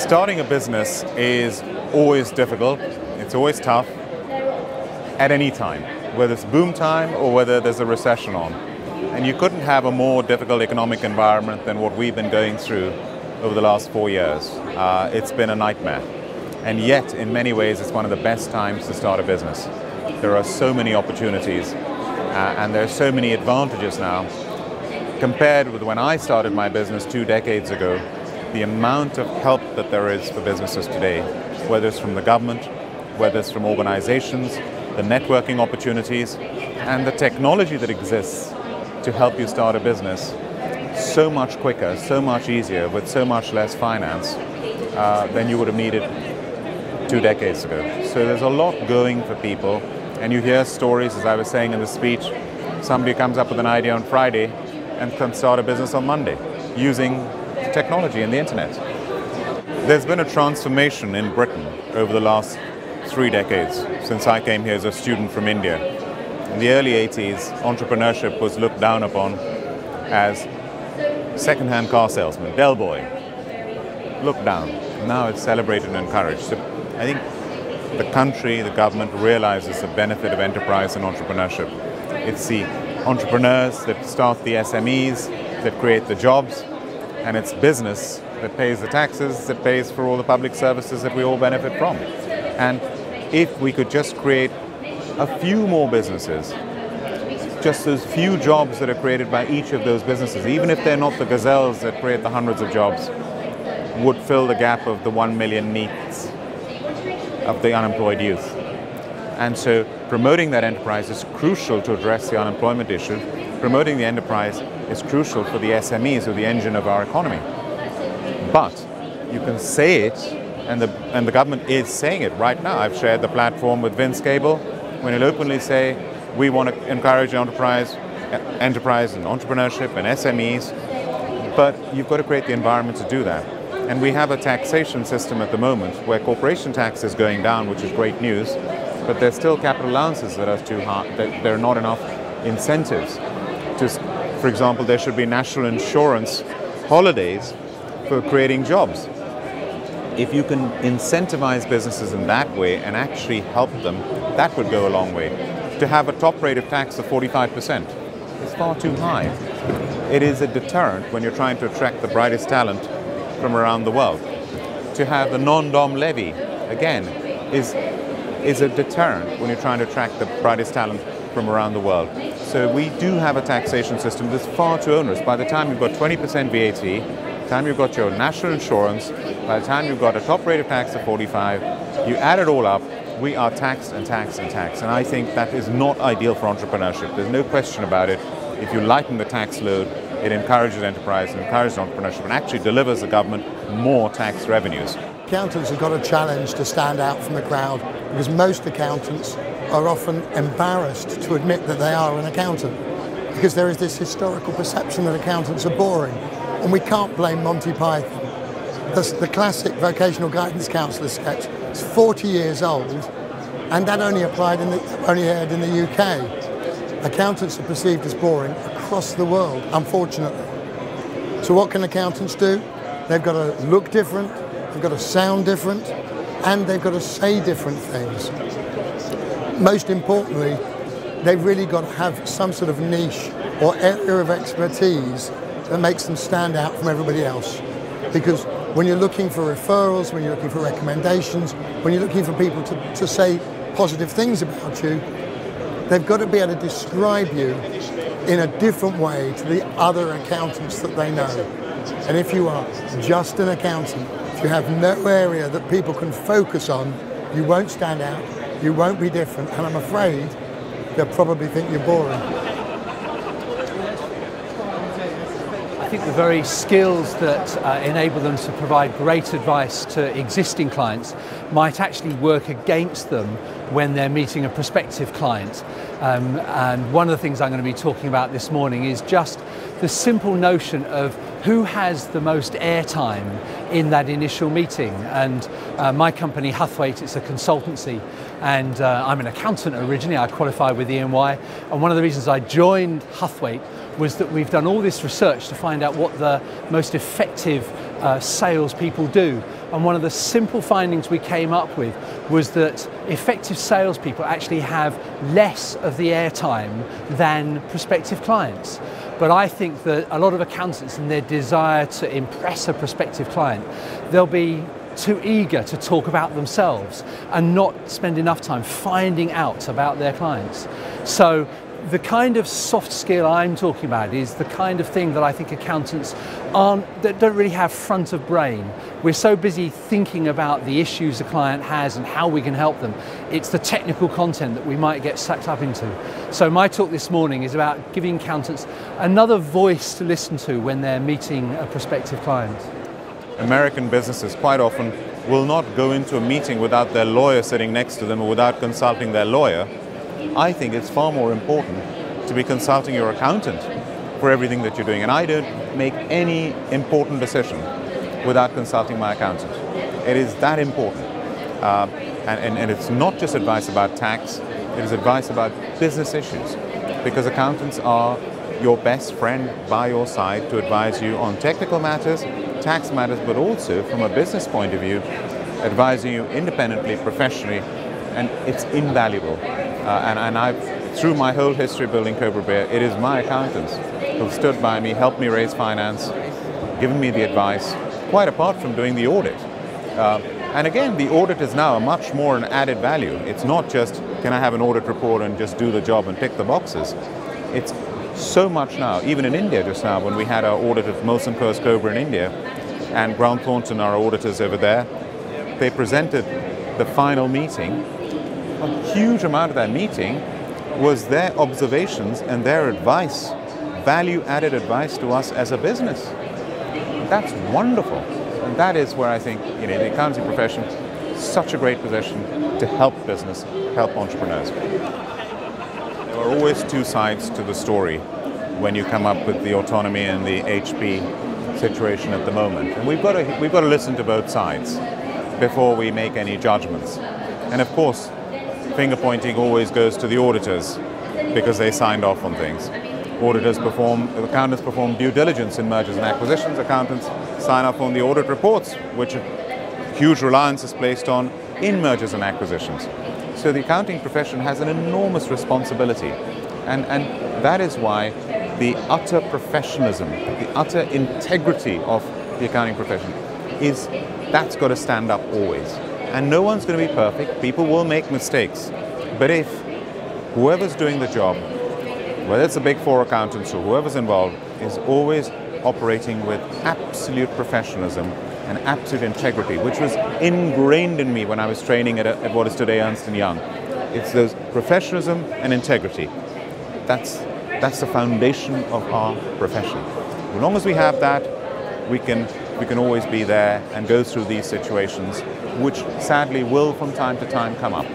Starting a business is always difficult, it's always tough, at any time, whether it's boom time or whether there's a recession on. And you couldn't have a more difficult economic environment than what we've been going through over the last 4 years. It's been a nightmare. And yet, in many ways, it's one of the best times to start a business. There are so many opportunities, and there are so many advantages now. Compared with when I started my business 2 decades ago, the amount of help that there is for businesses today, whether it's from the government, whether it's from organizations, the networking opportunities, and the technology that exists to help you start a business, so much quicker, so much easier, with so much less finance than you would have needed 2 decades ago. So there's a lot going for people, and you hear stories, as I was saying in the speech, somebody comes up with an idea on Friday and can start a business on Monday using technology and the internet. There's been a transformation in Britain over the last 3 decades since I came here as a student from India. In the early 80s, entrepreneurship was looked down upon as second-hand car salesman, bellboy, looked down. Now it's celebrated and encouraged. So I think the country, the government realizes the benefit of enterprise and entrepreneurship. It's the entrepreneurs that start the SMEs, that create the jobs, and it's business that pays the taxes, that pays for all the public services that we all benefit from. And if we could just create a few more businesses, just those few jobs that are created by each of those businesses, even if they're not the gazelles that create the hundreds of jobs, would fill the gap of the 1 million needs of the unemployed youth. And so promoting that enterprise is crucial to address the unemployment issue. Promoting the enterprise is crucial for the SMEs, who are the engine of our economy. But you can say it, and the government is saying it right now. I've shared the platform with Vince Cable, when he'll openly say, we want to encourage enterprise and entrepreneurship and SMEs, but you've got to create the environment to do that. And we have a taxation system at the moment where corporation tax is going down, which is great news, but there's still capital allowances that are too high. There are not enough incentives. For example, there should be national insurance holidays for creating jobs. If you can incentivize businesses in that way and actually help them, that would go a long way. To have a top rate of tax of 45% is far too high. It is a deterrent when you're trying to attract the brightest talent from around the world. To have the non-dom levy, again, is a deterrent when you're trying to attract the brightest talent from around the world. So we do have a taxation system that's far too onerous. By the time you've got 20% VAT, by the time you've got your national insurance, by the time you've got a top rate of tax of 45, you add it all up, we are taxed and taxed and taxed. And I think that is not ideal for entrepreneurship. There's no question about it. If you lighten the tax load, it encourages enterprise and encourages entrepreneurship and actually delivers the government more tax revenues. Accountants have got a challenge to stand out from the crowd because most accountants are often embarrassed to admit that they are an accountant because there is this historical perception that accountants are boring, and we can't blame Monty Python. The classic vocational guidance counsellor sketch is 40 years old, and that only aired in the UK. Accountants are perceived as boring across the world, unfortunately. So what can accountants do? They've got to look different, they've got to sound different, and they've got to say different things. Most importantly, they've really got to have some sort of niche or area of expertise that makes them stand out from everybody else. Because when you're looking for referrals, when you're looking for recommendations, when you're looking for people to say positive things about you, they've got to be able to describe you in a different way to the other accountants that they know. And if you are just an accountant, if you have no area that people can focus on, you won't stand out, you won't be different, and I'm afraid they'll probably think you're boring. I think the very skills that enable them to provide great advice to existing clients might actually work against them when they're meeting a prospective client. And one of the things I'm going to be talking about this morning is just the simple notion of who has the most airtime in that initial meeting. And my company, Huthwaite, it's a consultancy, and I'm an accountant originally. I qualified with EY, and one of the reasons I joined Huthwaite was that we've done all this research to find out what the most effective salespeople do. And one of the simple findings we came up with was that effective salespeople actually have less of the airtime than prospective clients. But I think that a lot of accountants, in their desire to impress a prospective client, they'll be too eager to talk about themselves and not spend enough time finding out about their clients. So the kind of soft skill I'm talking about is the kind of thing that I think accountants that don't really have front of brain. We're so busy thinking about the issues a client has and how we can help them. It's the technical content that we might get sucked up into. So my talk this morning is about giving accountants another voice to listen to when they're meeting a prospective client. American businesses quite often will not go into a meeting without their lawyer sitting next to them or without consulting their lawyer. I think it's far more important to be consulting your accountant for everything that you're doing. And I don't make any important decision without consulting my accountant. It is that important. And it's not just advice about tax, it is advice about business issues. Because accountants are your best friend by your side to advise you on technical matters, tax matters, but also from a business point of view, advising you independently, professionally, and it's invaluable. And I've, through my whole history building Cobra Beer, it is my accountants who've stood by me, helped me raise finance, given me the advice, quite apart from doing the audit. And again, the audit is now much more an added value. It's not just, can I have an audit report and just do the job and tick the boxes? It's so much now, even in India just now, when we had our audit of Molson Coors Cobra in India, and Grant Thornton, our auditors over there, they presented the final meeting. A huge amount of that meeting was their observations and their advice, value-added advice to us as a business. That's wonderful. And that is where I think, the accounting profession is such a great position to help business, help entrepreneurs. There are always two sides to the story when you come up with the autonomy and the HP situation at the moment. And we've got to listen to both sides before we make any judgments. And of course, finger pointing always goes to the auditors because they signed off on things. Accountants perform due diligence in mergers and acquisitions. Accountants sign off on the audit reports, which huge reliance is placed on in mergers and acquisitions. So the accounting profession has an enormous responsibility. And that is why the utter professionalism, the utter integrity of the accounting profession that's got to stand up always. And no one's going to be perfect. People will make mistakes. But if whoever's doing the job, whether it's the Big Four accountants or whoever's involved, is always operating with absolute professionalism and absolute integrity, which was ingrained in me when I was training at what is today Ernst & Young. It's those professionalism and integrity. That's the foundation of our profession. As long as we have that, we can always be there and go through these situations, which sadly will from time to time come up.